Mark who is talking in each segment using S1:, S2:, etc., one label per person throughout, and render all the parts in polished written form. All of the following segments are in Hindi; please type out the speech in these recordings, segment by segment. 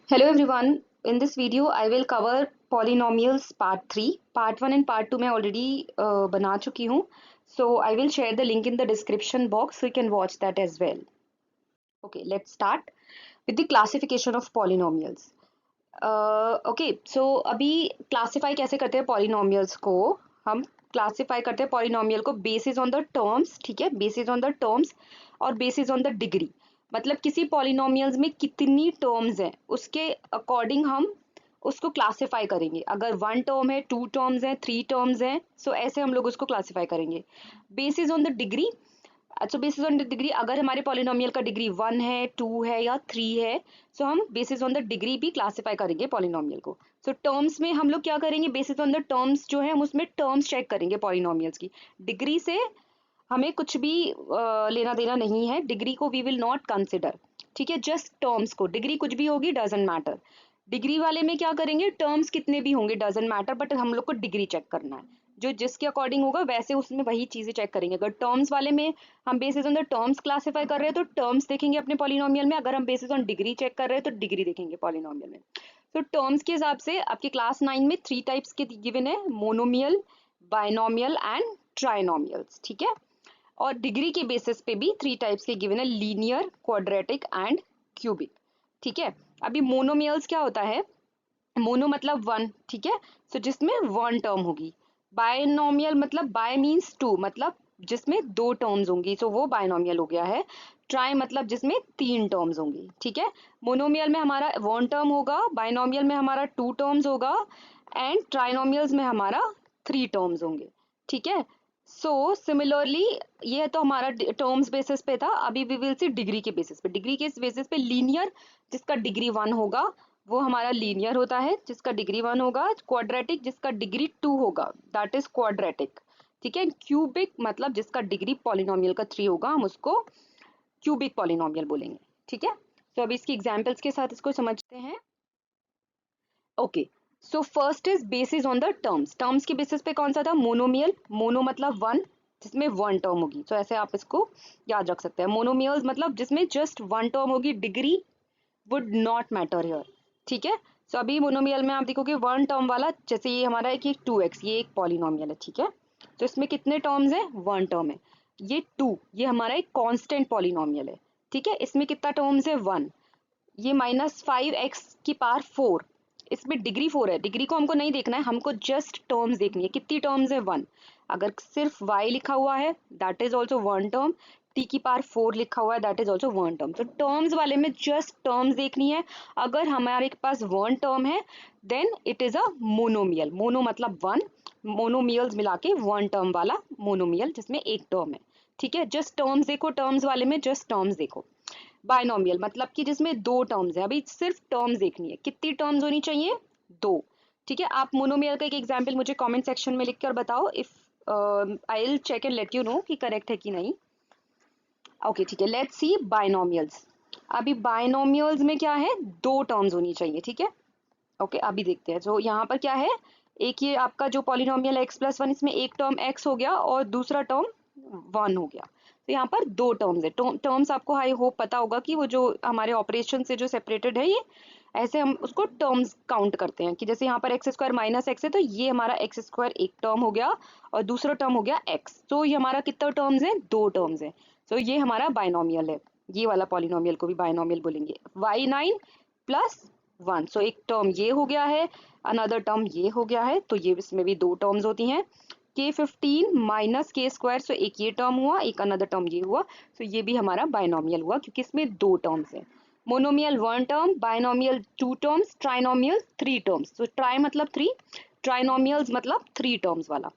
S1: Hello everyone. In this video, I will cover polynomials part 3. Part 1 and part 2 मैं already बना चुकी हूँ. So I will share the link in the description box so you can watch that as well. Okay, let's start with the classification of polynomials. Okay, so अभी classify कैसे करते हैं polynomials को? हम classify करते हैं polynomial को basis on the terms, ठीक है? Basis on the terms और basis on the degree. मतलब किसी पॉलिनोमियल्स में कितनी टर्म्स हैं उसके अकॉर्डिंग हम उसको क्लासिफाई करेंगे. अगर वन टर्म है, टू टर्म्स हैं, थ्री टर्म्स हैं, सो ऐसे हम लोग उसको क्लासिफाई करेंगे बेसिस ऑन द डिग्री. अच्छा, बेसिस ऑन द डिग्री, अगर हमारे पॉलिनोमियल का डिग्री 1 है, 2 है या 3 है, सो हम बेसिस ऑन द डिग्री भी क्लासिफाई करेंगे पॉलिनोमियल को. सो टर्म्स में हम लोग क्या करेंगे, बेसिस ऑन द टर्म्स जो है हम उसमें टर्म्स चेक करेंगे पॉलिनोमियल्स की. डिग्री से हमें कुछ भी लेना देना नहीं है, डिग्री को वी विल नॉट कंसिडर, ठीक है? जस्ट टर्म्स को, डिग्री कुछ भी होगी डजंट मैटर. डिग्री वाले में क्या करेंगे, टर्म्स कितने भी होंगे डजंट मैटर, बट हम लोग को डिग्री चेक करना है. जो जिसके अकॉर्डिंग होगा वैसे उसमें वही चीजें चेक करेंगे. अगर टर्म्स वाले में हम basis on the terms classify कर रहे हैं तो टर्म्स देखेंगे अपने पॉलिनोमियल में. अगर हम बेसिस ऑन डिग्री चेक कर रहे हैं तो डिग्री देखेंगे पॉलिनोमियल में. तो टर्म्स के हिसाब से आपके क्लास 9 में 3 टाइप्स के गिवन है, मोनोमियल, बाइनोमियल एंड ट्राइनोमियल्स, ठीक है? और डिग्री के बेसिस पे भी 3 टाइप्स के गिवन है, लीनियर, क्वाड्रेटिक एंड क्यूबिक, ठीक है? अभी मोनोमियल्स क्या होता है, मोनो मतलब वन, ठीक है? सो जिसमें वन टर्म होगी. बायनोमियल मतलब बाय मीन्स टू, मतलब जिसमें दो टर्म्स होंगी, सो वो बायनोमियल हो गया है. ट्राई मतलब जिसमें तीन टर्म्स होंगी, ठीक है? मोनोमियल में हमारा वन टर्म होगा, बायनोमियल में हमारा टू टर्म्स होगा एंड ट्राइनोमियल्स में हमारा थ्री टर्म्स होंगे, ठीक है? सो सिमिलरली ये तो हमारा टर्म्स बेसिस पे था. अभी वी विल सी डिग्री के बेसिस पे. डिग्री के बेसिस पे लीनियर, जिसका डिग्री 1 होगा वो हमारा लीनियर होता है, जिसका डिग्री 1 होगा. क्वाड्रेटिक जिसका डिग्री 2 होगा, दैट इज क्वाड्रेटिक, ठीक है? क्यूबिक मतलब जिसका डिग्री पॉलिनोमियल का 3 होगा, हम उसको क्यूबिक पॉलिनोमियल बोलेंगे, ठीक है? तो अभी इसकी एग्जांपल्स के साथ इसको समझते हैं. Okay, so first is basis on the terms. Terms के बेसिस पे कौन सा था, मोनोमियल. मोनो मतलब वन, जिसमें वन टर्म होगी. तो ऐसे आप इसको याद रख सकते हैं. मोनोमियल्स मतलब जिसमें जस्ट वन टर्म होगी, degree would not matter here, ठीक है? सो अभी मोनोमियल में आप देखोगे वन टर्म वाला, जैसे ये हमारा है कि 2x, ये एक पॉलिनोमियल है, ठीक है? तो इसमें कितने टर्म्स हैं, वन टर्म है. ये 2, ये हमारा एक कांस्टेंट पॉलिनोमियल है, ठीक है? इसमें कितना टर्म्स है, वन. ये -5x⁴, इसमें डिग्री 4 है. डिग्री को हमको नहीं देखना है, हमको जस्ट टर्म्स देखनी है. कितनी टर्म्स है, वन. अगर सिर्फ y लिखा हुआ है that is also one term, t⁴ लिखा हुआ है that is also one term. तो टर्म्स वाले में जस्ट टर्म्स देखनी है. अगर हमारे पास वन टर्म है then it is a monomial. Mono मतलब वन, मोनोमियल्स मिला के वन टर्म वाला मोनोमियल जिसमें एक टर्म है, ठीक है? जस्ट टर्म्स देखो, टर्म्स वाले में जस्ट टर्म्स देखो. बायनोमियल मतलब कि जिसमें दो टर्म्स है. अभी सिर्फ टर्म्स देखनी है, कितनी टर्म्स होनी चाहिए, दो, ठीक है? आप मोनोमियल का एक एग्जांपल मुझे कमेंट सेक्शन में लिख कर बताओ, if I will check and let you know कि करेक्ट है कि नहीं. ओके, ठीक है. Let's see binomials. अभी बायनोमियल्स में क्या है, दो टर्म्स होनी चाहिए, ठीक है? ओके, अभी देखते हैं. तो यहाँ पर क्या है, एक ये आपका जो पॉलिनोमियल x+1, इसमें एक टर्म x हो गया और दूसरा टर्म 1 हो गया. तो यहाँ पर दो टर्म्स है. टर्म्स आपको आई होप पता होगा कि वो जो हमारे ऑपरेशन से जो सेपरेटेड है, ये ऐसे हम उसको टर्म्स काउंट करते हैं कि जैसे यहाँ पर x² - x है, तो ये हमारा x² एक टर्म हो गया और दूसरा टर्म हो गया x. तो ये हमारा कितना टर्म्स है, दो टर्म्स है. तो ये हमारा बायनोमियल है. ये वाला पॉलिनोमियल को भी बायनोमियल बोलेंगे. y9+1, सो एक टर्म ये हो गया है, अनदर टर्म ये हो गया है. तो ये इसमें भी दो टर्म्स होती हैं. k15 - k², सो एक ये टर्म हुआ, एक अनदर टर्म ये हुआ. तो ये भी हमारा बायनोमियल हुआ क्योंकि इसमें दो टर्म्स है. Monomial one term, binomial two terms, trinomial three terms. तो ट्राई मतलब थ्री, ट्राइनोमियल्स मतलब थ्री टर्म्स वाला.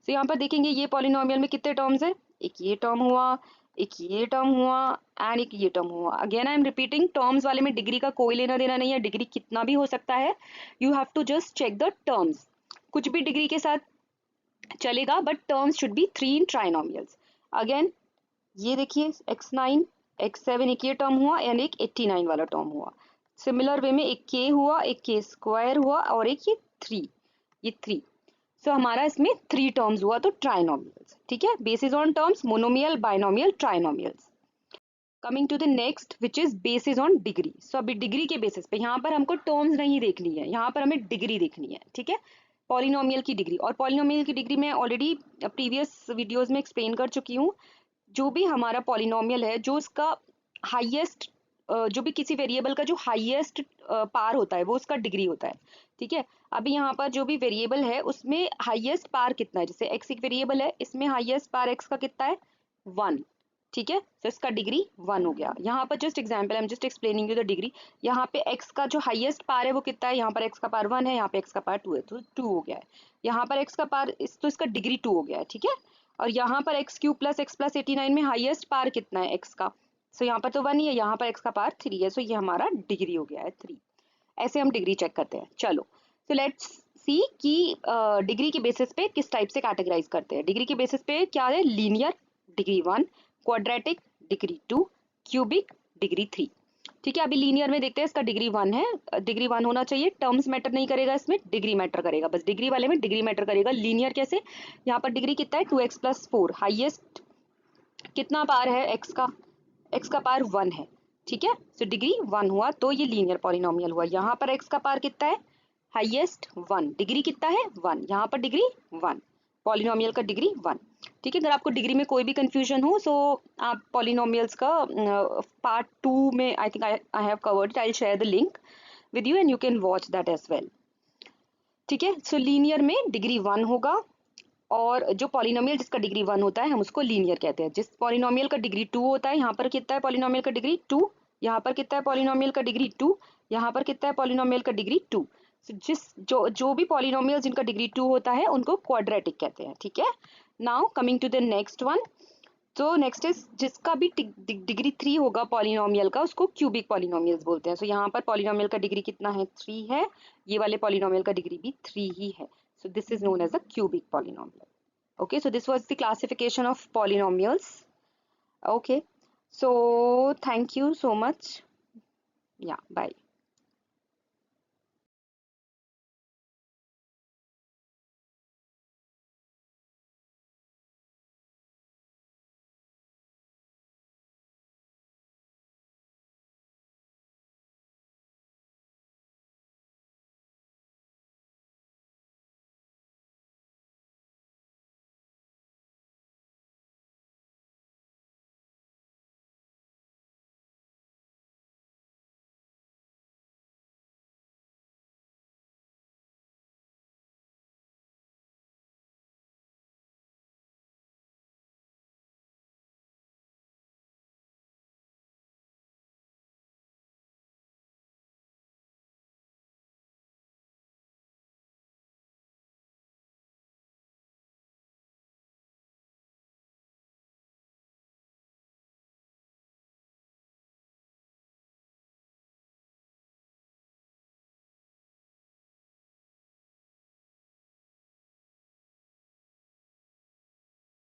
S1: तो यहाँ पर देखेंगे ये पॉलिनोमियल में कितने टर्म्स है, एक ये टर्म हुआ, एक ये टर्म हुआ एंड एक ये टर्म हुआ. Again I am repeating, terms वाले में डिग्री का कोई लेना देना नहीं है. डिग्री कितना भी हो सकता है, you have to just check the terms. कुछ भी डिग्री के साथ चलेगा but terms should be three in trinomials. Again ये देखिए x9 x7, एक ये टर्म हुआ एंड एक 89 वाला टर्म हुआ. सिमिलर वे में एक k हुआ, एक k² हुआ और एक ये 3, ये 3. सो हमारा इसमें थ्री टर्म्स हुआ, तो ट्राइनोमियल्स, ठीक है? Basis on terms, monomial, binomial, trinomials. Coming to the next which is basis on degree. So अभी डिग्री के बेसिस पे यहाँ पर हमको टर्म्स नहीं देखनी है, यहाँ पर हमें डिग्री देखनी है, ठीक है, पॉलिनोमियल की डिग्री। और पॉलिनोमियल की डिग्री मैं ऑलरेडी प्रीवियस वीडियोस में एक्सप्लेन कर चुकी हूँ। जो भी हमारा पॉलिनोमियल है, जो उसका हाईएस्ट, जो भी किसी वेरिएबल का जो हाईएस्ट पार होता है वो उसका डिग्री होता है, ठीक है। अभी यहाँ पर जो भी वेरिएबल है उसमें हाईएस्ट पार कितना है, जैसे एक्स एक वेरिएबल है, इसमें हाईएस्ट पार एक्स का कितना है, 1, ठीक है। तो इसका डिग्री 1 हो गया। यहाँ पर just example, I am just explaining you the degree. यहाँ पे x का जो हाईएस्ट पार है वो कितना है, यहाँ पर x का पार 1 है, यहाँ पे x का पार 2 है, तो 2 हो गया है। यहाँ पर x का पार तो इसका डिग्री 2 हो गया है, ठीक है। और यहाँ पर x cube plus x plus 89 में हाईएस्ट पार कितना है एक्स का, सो यहाँ पर तो 1 ही है, यहाँ पर एक्स का पार 3 है, सो ये हमारा डिग्री हो गया है 3। ऐसे हम डिग्री चेक करते हैं। चलो, सो लेट्स सी कि डिग्री के बेसिस पे किस टाइप से कैटेगराइज करते हैं। डिग्री के बेसिस पे क्या है, linear degree 1, quadratic degree 2, cubic degree 3, ठीक है। अभी लीनियर में देखते हैं, इसका डिग्री 1 है, डिग्री 1 होना चाहिए, टर्म्स मैटर नहीं करेगा, इसमें डिग्री मैटर करेगा, बस डिग्री वाले में डिग्री मैटर करेगा। लीनियर कैसे, यहाँ पर डिग्री कितना है 2x प्लस 4, हाइएस्ट कितना पार है एक्स का, एक्स का पार 1 है, ठीक है। सो डिग्री 1 हुआ, तो ये लीनियर पॉलिनोमियल हुआ। यहाँ पर एक्स का पार कितना है, हाईएस्ट 1, डिग्री कितना है 1, यहाँ पर डिग्री 1, पॉलिनोमियल का डिग्री 1, ठीक है। अगर आपको डिग्री में कोई भी कंफ्यूजन हो, सो आप पॉलिनोमियल्स का पार्ट 2 में I think I have covered it, I will share the link with you and you can watch that as well, ठीक है। सो लीनियर में डिग्री 1 होगा, और जो पॉलिनोमियल जिसका डिग्री 1 होता है हम उसको लीनियर कहते हैं। जिस पॉलिनोमियल का डिग्री 2 होता है, यहाँ पर कितना है पॉलिनोमियल का डिग्री 2, यहाँ पर कितना है पॉलिनोमियल का डिग्री 2, यहाँ पर कितना है पॉलिनोमियल का डिग्री 2। जिस जो भी पॉलिनोमियल जिनका डिग्री 2 होता है उनको क्वाड्रेटिक कहते हैं, ठीक है। Now coming to the next one. तो नेक्स्ट इज जिसका भी डिग्री 3 होगा पॉलिनोमियल का, उसको क्यूबिक पॉलिनोमियल्स बोलते हैं। सो यहाँ पर पॉलिनोमियल का डिग्री कितना है, 3 है, ये वाले पॉलिनोमियल का डिग्री भी 3 ही है, so this is known as a cubic polynomial. Okay, so this was the classification of polynomials. Okay, so thank you so much. Yeah, bye.